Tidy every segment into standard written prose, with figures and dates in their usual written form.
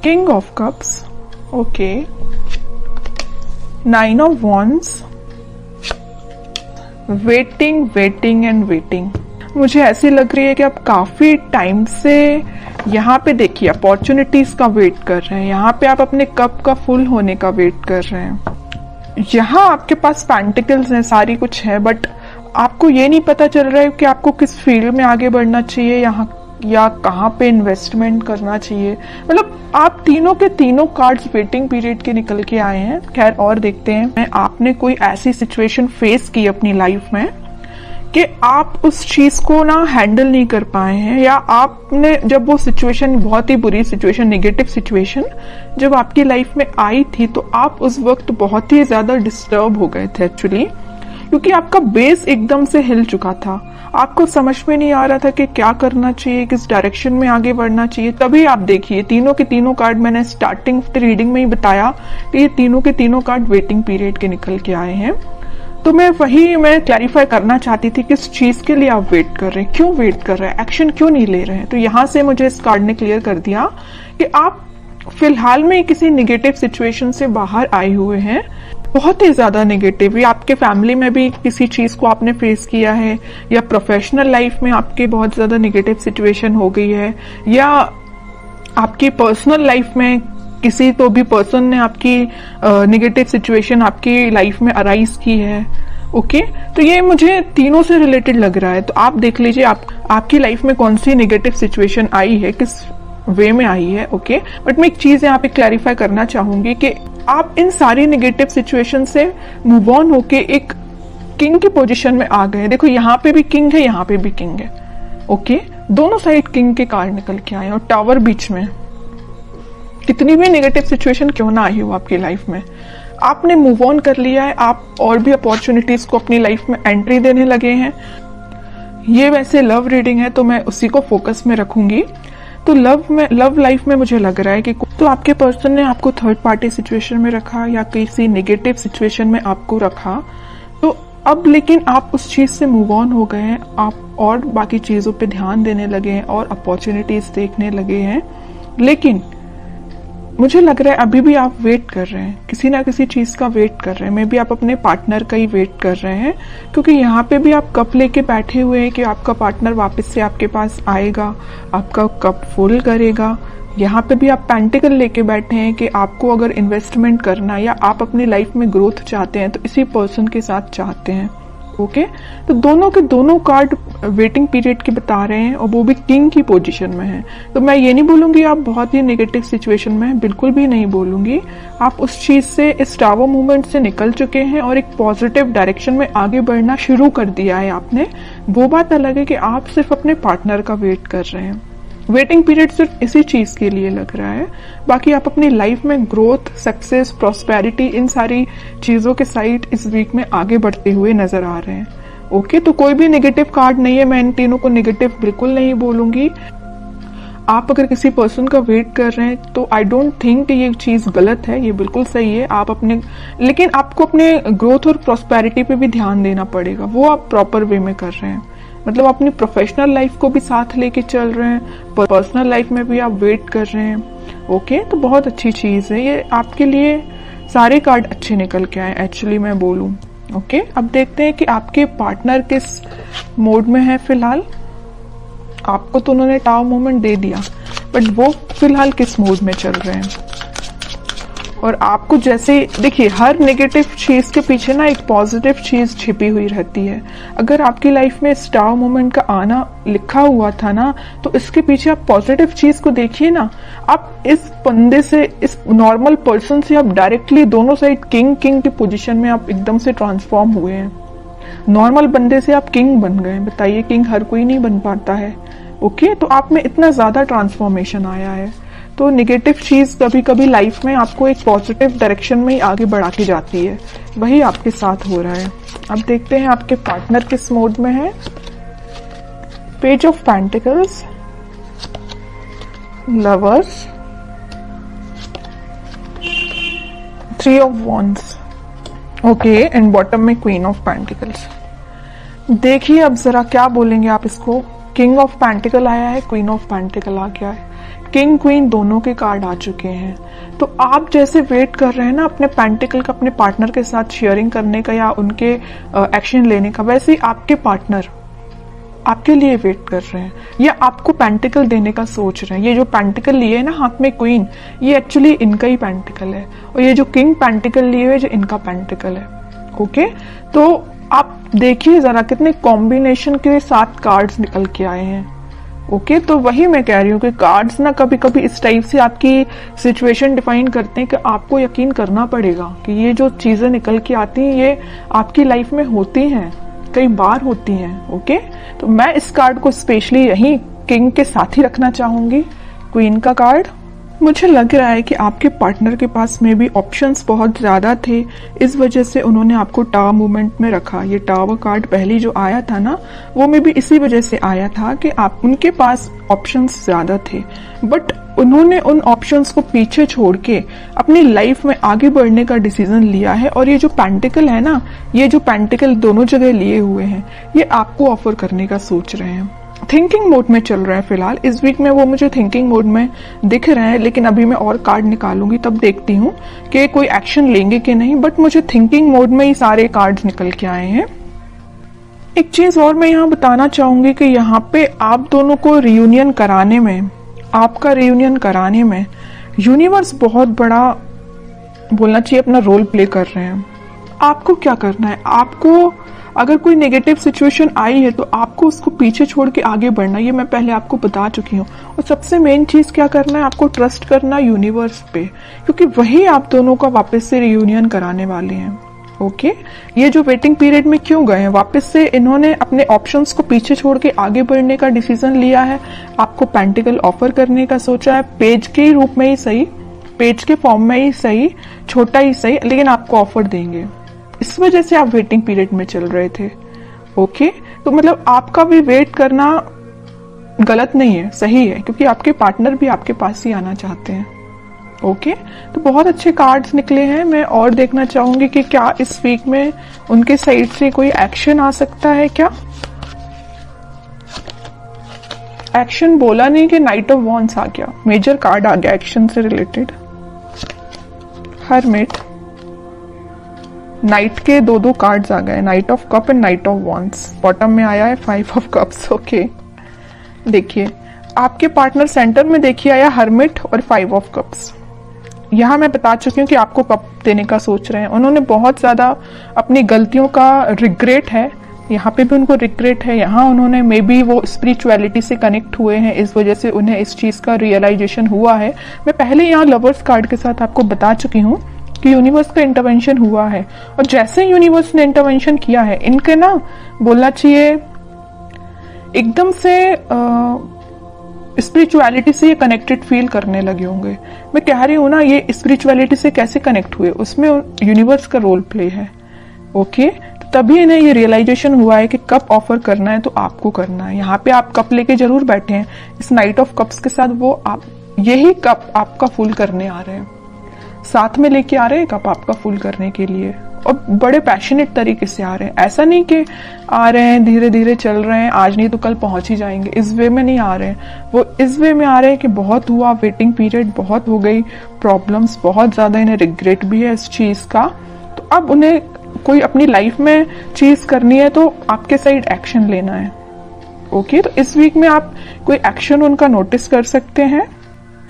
King of cups, okay, 9 of wands, waiting waiting and waiting. मुझे ऐसी लग रही है कि आप काफी टाइम से यहाँ पे देखिए अपॉर्चुनिटीज का वेट कर रहे हैं, यहाँ पे आप अपने कप का फुल होने का वेट कर रहे हैं। यहाँ आपके पास पेंटिकल्स हैं, सारी कुछ है, बट आपको ये नहीं पता चल रहा है कि आपको किस फील्ड में आगे बढ़ना चाहिए यहाँ या कहाँ पे इन्वेस्टमेंट करना चाहिए। मतलब आप तीनों के तीनों कार्ड्स वेटिंग पीरियड के निकल के आए हैं। खैर और देखते हैं, आपने कोई ऐसी सिचुएशन फेस की अपनी लाइफ में कि आप उस चीज को ना हैंडल नहीं कर पाए हैं, या आपने जब वो सिचुएशन, बहुत ही बुरी सिचुएशन, नेगेटिव सिचुएशन जब आपकी लाइफ में आई थी तो आप उस वक्त बहुत ही ज्यादा डिस्टर्ब हो गए थे एक्चुअली, क्योंकि आपका बेस एकदम से हिल चुका था। आपको समझ में नहीं आ रहा था कि क्या करना चाहिए, किस डायरेक्शन में आगे बढ़ना चाहिए। तभी आप देखिए तीनों के तीनों कार्ड, मैंने स्टार्टिंग रीडिंग में ही बताया कि ये तीनों के तीनों कार्ड वेटिंग पीरियड के निकल के आए हैं। तो मैं क्लैरिफाई करना चाहती थी किस चीज के लिए आप वेट कर रहे हैं, क्यों वेट कर रहे हैं, एक्शन क्यों नहीं ले रहे हैं। तो यहां से मुझे इस कार्ड ने क्लियर कर दिया कि आप फिलहाल में किसी नेगेटिव सिचुएशन से बाहर आए हुए हैं, बहुत ही ज्यादा नेगेटिव, या आपके फैमिली में भी किसी चीज को आपने फेस किया है, या प्रोफेशनल लाइफ में आपके बहुत ज्यादा नेगेटिव सिचुएशन हो गई है, या आपकी पर्सनल लाइफ में किसी तो भी पर्सन ने आपकी नेगेटिव सिचुएशन आपकी लाइफ में अराइज की है। ओके, तो ये मुझे तीनों से रिलेटेड लग रहा है। तो आप देख लीजिए आपकी लाइफ में कौन सी नेगेटिव सिचुएशन आई है, किस वे में आई है। ओके, बट मैं एक चीज यहाँ पे क्लैरिफाई करना चाहूंगी कि आप इन सारी नेगेटिव सिचुएशन से मूव ऑन होके एक किंग की पोजीशन में आ गए। देखो यहाँ पे भी किंग है, यहाँ पे भी किंग है। ओके, दोनों साइड किंग के कार्ड निकल के आए और टावर बीच में। कितनी भी नेगेटिव सिचुएशन क्यों ना आई हो आपकी लाइफ में, आपने मूव ऑन कर लिया है, आप और भी अपॉर्चुनिटीज को अपनी लाइफ में एंट्री देने लगे हैं। ये वैसे लव रीडिंग है तो मैं उसी को फोकस में रखूंगी। तो लव लाइफ में मुझे लग रहा है कि तो आपके पर्सन ने आपको थर्ड पार्टी सिचुएशन में रखा या किसी नेगेटिव सिचुएशन में आपको रखा, तो अब लेकिन आप उस चीज से मूव ऑन हो गए हैं, आप और बाकी चीजों पे ध्यान देने लगे हैं और अपॉर्चुनिटीज देखने लगे हैं। लेकिन मुझे लग रहा है अभी भी आप वेट कर रहे हैं, किसी ना किसी चीज का वेट कर रहे हैं। मे बी आप अपने पार्टनर का ही वेट कर रहे हैं, क्योंकि यहाँ पे भी आप कप लेके बैठे हुए हैं कि आपका पार्टनर वापस से आपके पास आएगा, आपका कप फुल करेगा। यहाँ पे भी आप पेंटिकल लेके बैठे हैं कि आपको अगर इन्वेस्टमेंट करना है या आप अपनी लाइफ में ग्रोथ चाहते हैं तो इसी पर्सन के साथ चाहते हैं। ओके, तो दोनों के दोनों कार्ड वेटिंग पीरियड के बता रहे हैं और वो भी किंग की पोजीशन में है। तो मैं ये नहीं बोलूंगी आप बहुत ही नेगेटिव सिचुएशन में हैं, बिल्कुल भी नहीं बोलूंगी। आप उस चीज से, इस टावर मूवमेंट से निकल चुके हैं और एक पॉजिटिव डायरेक्शन में आगे बढ़ना शुरू कर दिया है आपने। वो बात अलग है कि आप सिर्फ अपने पार्टनर का वेट कर रहे हैं। वेटिंग पीरियड सिर्फ इसी चीज के लिए लग रहा है, बाकी आप अपनी लाइफ में ग्रोथ, सक्सेस, प्रॉस्पेरिटी, इन सारी चीजों के साइड इस वीक में आगे बढ़ते हुए नजर आ रहे हैं। ओके, तो कोई भी नेगेटिव कार्ड नहीं है, मैं इन तीनों को नेगेटिव बिल्कुल नहीं बोलूंगी। आप अगर किसी पर्सन का वेट कर रहे हैं तो आई डोंट थिंक ये चीज गलत है, ये बिल्कुल सही है। आप अपने, लेकिन आपको अपने ग्रोथ और प्रॉस्पेरिटी पे भी ध्यान देना पड़ेगा, वो आप प्रॉपर वे में कर रहे हैं। मतलब अपनी प्रोफेशनल लाइफ को भी साथ लेके चल रहे हैं, पर्सनल लाइफ में भी आप वेट कर रहे हैं। ओके, तो बहुत अच्छी चीज है ये, आपके लिए सारे कार्ड अच्छे निकल के आए एक्चुअली मैं बोलूं। ओके, अब देखते हैं कि आपके पार्टनर किस मोड में है फिलहाल। आपको तो उन्होंने टावर मोमेंट दे दिया, बट वो फिलहाल किस मोड में चल रहे हैं। और आपको जैसे देखिए, हर नेगेटिव चीज के पीछे ना एक पॉजिटिव चीज छिपी हुई रहती है। अगर आपकी लाइफ में स्टार मोमेंट का आना लिखा हुआ था ना, तो इसके पीछे आप पॉजिटिव चीज को देखिए ना। आप इस बंदे से, इस नॉर्मल पर्सन से आप डायरेक्टली दोनों साइड किंग की पोजीशन में आप एकदम से ट्रांसफॉर्म हुए हैं। नॉर्मल बंदे से आप किंग बन गए। बताइए, किंग हर कोई नहीं बन पाता है। ओके, तो आप में इतना ज्यादा ट्रांसफॉर्मेशन आया है। तो नेगेटिव चीज कभी कभी लाइफ में आपको एक पॉजिटिव डायरेक्शन में ही आगे बढ़ा के जाती है, वही आपके साथ हो रहा है। अब देखते हैं आपके पार्टनर किस मोड में है। Page of pentacles, lovers, 3 of wands, okay, and bottom में क्वीन ऑफ पेंटिकल्स। देखिए अब जरा क्या बोलेंगे आप इसको। किंग ऑफ पेंटिकल आया है, क्वीन ऑफ पेंटिकल आ गया है। किंग क्वीन दोनों के कार्ड आ चुके हैं। तो आप जैसे वेट कर रहे हैं ना अपने पेंटिकल का अपने पार्टनर के साथ शेयरिंग करने का या उनके एक्शन लेने का, वैसे ही आपके पार्टनर आपके लिए वेट कर रहे हैं या आपको पेंटिकल देने का सोच रहे हैं। ये जो पेंटिकल लिए है ना हाथ में क्वीन, ये एक्चुअली इनका ही पेंटिकल है, और ये जो किंग पेंटिकल लिए हुए जो इनका पेंटिकल है। ओके, तो आप देखिए जरा कितने कॉम्बिनेशन के साथ कार्ड्स निकल के आए हैं। ओके, तो वही मैं कह रही हूँ कि कार्ड्स ना कभी कभी इस टाइप से आपकी सिचुएशन डिफाइन करते हैं कि आपको यकीन करना पड़ेगा कि ये जो चीजें निकल के आती हैं ये आपकी लाइफ में होती हैं, कई बार होती हैं। ओके, तो मैं इस कार्ड को स्पेशली यही किंग के साथ ही रखना चाहूंगी, क्वीन का कार्ड। मुझे लग रहा है कि आपके पार्टनर के पास में भी ऑप्शंस बहुत ज्यादा थे, इस वजह से उन्होंने आपको टावर मूवमेंट में रखा। ये टावर कार्ड पहली जो आया था ना, वो में भी इसी वजह से आया था कि आप उनके पास ऑप्शंस ज्यादा थे, बट उन्होंने उन ऑप्शंस को पीछे छोड़ के अपनी लाइफ में आगे बढ़ने का डिसीजन लिया है। और ये जो पेंटिकल है ना, ये जो पेंटिकल दोनों जगह लिए हुए हैं, ये आपको ऑफर करने का सोच रहे हैं। थिंकिंग मोड में चल रहा है फिलहाल, इस वीक में वो मुझे थिंकिंग मोड में दिख रहे हैं, लेकिन अभी मैं और कार्ड निकालूंगी तब देखती हूँ कि कोई एक्शन लेंगे कि नहीं, बट मुझे थिंकिंग मोड में ही सारे कार्ड्स निकल के आए हैं। एक चीज और मैं यहाँ बताना चाहूंगी कि यहाँ पे आप दोनों को रियूनियन कराने में, आपका रियूनियन कराने में यूनिवर्स बहुत बड़ा बोलना चाहिए अपना रोल प्ले कर रहे हैं। आपको क्या करना है, आपको अगर कोई नेगेटिव सिचुएशन आई है तो आपको उसको पीछे छोड़ के आगे बढ़ना, ये मैं पहले आपको बता चुकी हूँ। और सबसे मेन चीज क्या करना है, आपको ट्रस्ट करना यूनिवर्स पे, क्योंकि वही आप दोनों का वापस से रियूनियन कराने वाले हैं। ओके, ये जो वेटिंग पीरियड में क्यों गए हैं, वापस से इन्होंने अपने ऑप्शंस को पीछे छोड़ के आगे बढ़ने का डिसीजन लिया है, आपको पेंटिकल ऑफर करने का सोचा है, पेज के रूप में ही सही, पेज के फॉर्म में ही सही, छोटा ही सही, लेकिन आपको ऑफर देंगे। इस वजह से आप वेटिंग पीरियड में चल रहे थे। ओके, तो मतलब आपका भी वेट करना गलत नहीं है, सही है, क्योंकि आपके पार्टनर भी आपके पास ही आना चाहते हैं। ओके, तो बहुत अच्छे कार्ड्स निकले हैं। मैं और देखना चाहूंगी कि क्या इस वीक में उनके साइड से कोई एक्शन आ सकता है। क्या एक्शन बोला नहीं कि नाइट ऑफ वॉन्ड्स आ गया, मेजर कार्ड आ गया एक्शन से रिलेटेड। हरमिट, नाइट के दो कार्ड्स आ गए, night of cup and night of wands. Bottom में आया है 5 ऑफ कप्स। ओके, देखिए आपके पार्टनर सेंटर में देखिए आया हरमिट और 5 ऑफ कप्स। यहाँ मैं बता चुकी हूँ कि आपको कप देने का सोच रहे हैं। उन्होंने बहुत ज्यादा अपनी गलतियों का रिग्रेट है, यहाँ पे भी उनको रिग्रेट है, यहाँ उन्होंने मे बी वो स्पिरिचुअलिटी से कनेक्ट हुए हैं, इस वजह से उन्हें इस चीज का रियलाइजेशन हुआ है। मैं पहले यहाँ लवर्स कार्ड के साथ आपको बता चुकी हूँ कि यूनिवर्स का इंटरवेंशन हुआ है, और जैसे यूनिवर्स ने इंटरवेंशन किया है, इनके ना बोलना चाहिए एकदम से स्पिरिचुअलिटी से ये कनेक्टेड फील करने लगे होंगे। मैं कह रही हूँ ना, ये स्पिरिचुअलिटी से कैसे कनेक्ट हुए, उसमें यूनिवर्स का रोल प्ले है। ओके, तो तभी इन्हें ये रियलाइजेशन हुआ है कि कप ऑफर करना है तो आपको करना है। यहाँ पे आप कप लेके जरूर बैठे हैं, इस नाइट ऑफ कप्स के साथ वो आप यही कप आपका फुल करने आ रहे हैं, साथ में लेके आ रहे हैं कप आपका फुल करने के लिए, और बड़े पैशनेट तरीके से आ रहे हैं। ऐसा नहीं कि आ रहे हैं धीरे धीरे चल रहे हैं, आज नहीं तो कल पहुंच ही जाएंगे, इस वे में नहीं आ रहे हैं। वो इस वे में आ रहे हैं कि बहुत हुआ, वेटिंग पीरियड बहुत हो गई, प्रॉब्लम्स बहुत ज्यादा, इन्हें रिग्रेट भी है इस चीज का। तो अब उन्हें कोई अपनी लाइफ में चीज करनी है तो आपके साइड एक्शन लेना है। ओके, तो इस वीक में आप कोई एक्शन उनका नोटिस कर सकते हैं,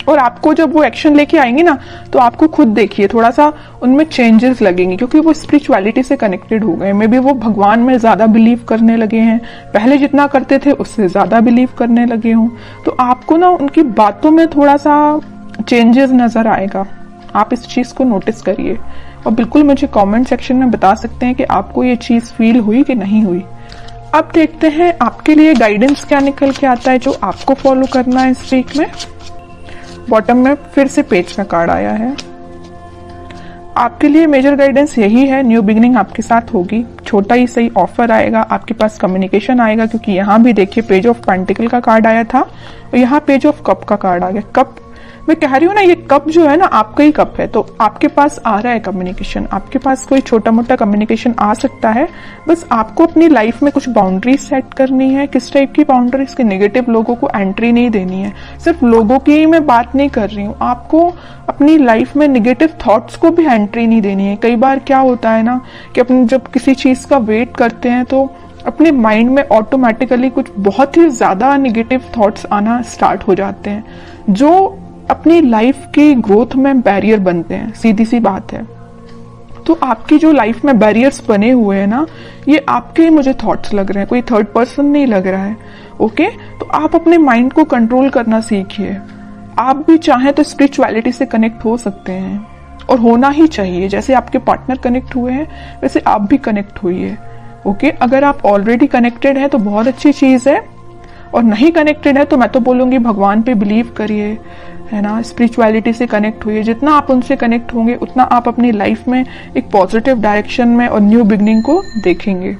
और आपको जब वो एक्शन लेके आएंगे ना, तो आपको खुद देखिए थोड़ा सा उनमें चेंजेस लगेंगे, क्योंकि वो स्पिरिचुअलिटी से कनेक्टेड हो गए। मे बी वो भगवान में ज्यादा बिलीव करने लगे हैं, पहले जितना करते थे उससे ज्यादा बिलीव करने लगे हों। तो आपको ना उनकी बातों में थोड़ा सा चेंजेस नजर आएगा, आप इस चीज को नोटिस करिए, और बिल्कुल मुझे कमेंट सेक्शन में बता सकते हैं कि आपको ये चीज फील हुई कि नहीं हुई। अब देखते हैं आपके लिए गाइडेंस क्या निकल के आता है जो आपको फॉलो करना है इस वीक में। बॉटम में फिर से पेज का कार्ड आया है। आपके लिए मेजर गाइडेंस यही है, न्यू बिगिनिंग आपके साथ होगी, छोटा ही सही ऑफर आएगा, आपके पास कम्युनिकेशन आएगा, क्योंकि यहाँ भी देखिए पेज ऑफ पेंटिकल का कार्ड आया था और यहाँ पेज ऑफ कप का कार्ड आ गया। कप मैं कह रही हूँ ना, ये कप जो है ना आपका ही कप है, तो आपके पास आ रहा है कम्युनिकेशन, आपके पास कोई छोटा मोटा कम्युनिकेशन आ सकता है। बस आपको अपनी लाइफ में कुछ बाउंड्रीज सेट करनी है। किस टाइप की बाउंड्रीज? के नेगेटिव लोगों को एंट्री नहीं देनी है। सिर्फ लोगों की ही मैं बात नहीं कर रही हूँ, आपको अपनी लाइफ में नेगेटिव थॉट्स को भी एंट्री नहीं देनी है। कई बार क्या होता है ना कि अपन जब किसी चीज का वेट करते हैं तो अपने माइंड में ऑटोमेटिकली कुछ बहुत ही ज्यादा नेगेटिव थॉट्स आना स्टार्ट हो जाते हैं, जो अपनी लाइफ की ग्रोथ में बैरियर बनते हैं। सीधी सी बात है। तो आपकी जो लाइफ में बैरियर्स बने हुए हैं ना, ये आपके मुझे थॉट्स लग रहे हैं, कोई थर्ड पर्सन नहीं लग रहा है। ओके, तो आप अपने माइंड को कंट्रोल करना सीखिए। आप भी चाहें तो स्पिरिचुअलिटी से कनेक्ट हो सकते हैं, और होना ही चाहिए। जैसे आपके पार्टनर कनेक्ट हुए हैं वैसे आप भी कनेक्ट हुई। ओके, अगर आप ऑलरेडी कनेक्टेड है तो बहुत अच्छी चीज है, और नहीं कनेक्टेड है तो मैं तो बोलूंगी भगवान पे बिलीव करिए, है ना, स्पिरिचुअलिटी से कनेक्ट हुई। जितना आप उनसे कनेक्ट होंगे उतना आप अपनी लाइफ में एक पॉजिटिव डायरेक्शन में और न्यू बिगनिंग को देखेंगे।